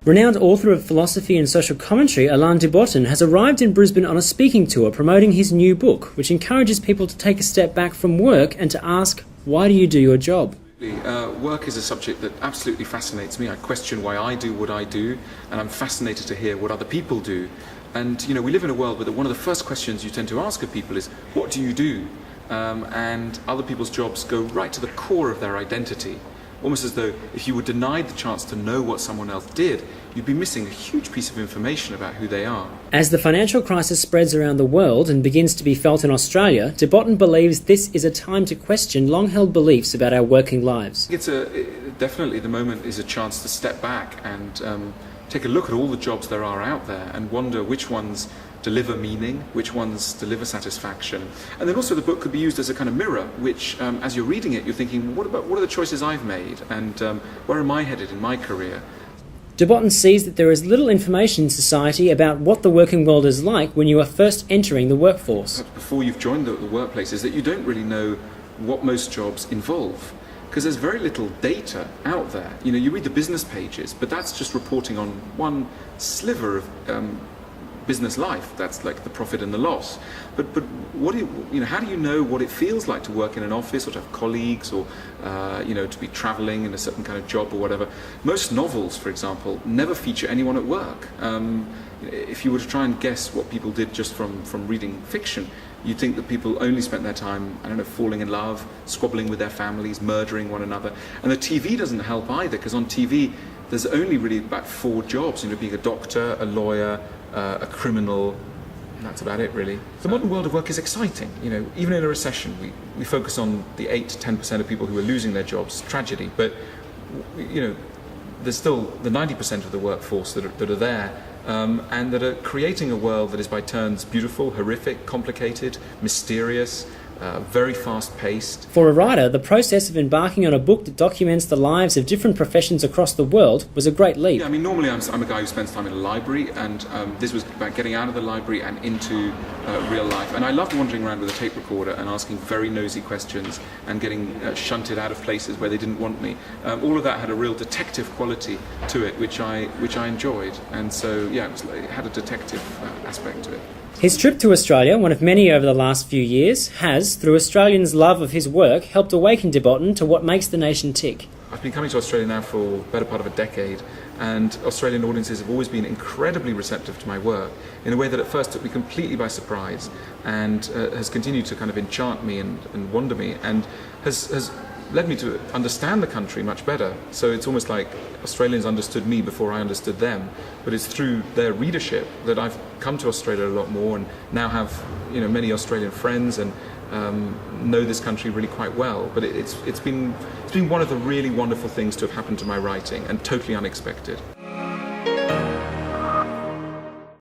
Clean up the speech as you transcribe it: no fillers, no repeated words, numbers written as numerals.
Renowned author of philosophy and social commentary, Alain De Botton, has arrived in Brisbane on a speaking tour promoting his new book, which encourages people to take a step back from work and to ask, why do you do your job? Work is a subject that absolutely fascinates me. I question why I do what I do, and I'm fascinated to hear what other people do. And, you know, we live in a world where one of the first questions you tend to ask of people is, what do you do? And other people's jobs go right to the core of their identity. Almost as though if you were denied the chance to know what someone else did, you'd be missing a huge piece of information about who they are. As the financial crisis spreads around the world and begins to be felt in Australia, De Botton believes this is a time to question long-held beliefs about our working lives. Definitely the moment is a chance to step back and take a look at all the jobs there are out there and wonder which ones deliver meaning, which ones deliver satisfaction. And then also the book could be used as a kind of mirror, which as you're reading it, you're thinking, what are the choices I've made, and where am I headed in my career? De Botton sees that there is little information in society about what the working world is like when you are first entering the workforce. Before you've joined the workplace, is that you don't really know what most jobs involve, because there's very little data out there. You know, you read the business pages, but that's just reporting on one sliver of business life. That's like the profit and the loss. But what do you know? How do you know what it feels like to work in an office, or to have colleagues, or to be travelling in a certain kind of job or whatever? Most novels, for example, never feature anyone at work. If you were to try and guess what people did just from reading fiction, you'd think that people only spent their time, I don't know, falling in love, squabbling with their families, murdering one another. And the TV doesn't help either, because on TV there's only really about 4 jobs, being a doctor, a lawyer, a criminal, and that's about it really. The modern world of work is exciting. Even in a recession, we focus on the 8 to 10% of people who are losing their jobs, tragedy, but there's still the 90% of the workforce that are there, and that are creating a world that is by turns beautiful, horrific, complicated, mysterious, very fast-paced. For a writer, the process of embarking on a book that documents the lives of different professions across the world was a great leap. Yeah, normally I'm a guy who spends time in a library, and this was about getting out of the library and into real life. And I loved wandering around with a tape recorder and asking very nosy questions and getting shunted out of places where they didn't want me. All of that had a real detective quality to it, which I enjoyed. And so, yeah, it had a detective aspect to it. His trip to Australia, one of many over the last few years, has, through Australians' love of his work, helped awaken De Botton to what makes the nation tick. I've been coming to Australia now for the better part of a decade, and Australian audiences have always been incredibly receptive to my work in a way that at first took me completely by surprise, and has continued to kind of enchant me and wonder me, and has led me to understand the country much better. So it's almost like Australians understood me before I understood them, but it's through their readership that I've come to Australia a lot more, and now have many Australian friends, and know this country really quite well. But it's been one of the really wonderful things to have happened to my writing, and totally unexpected.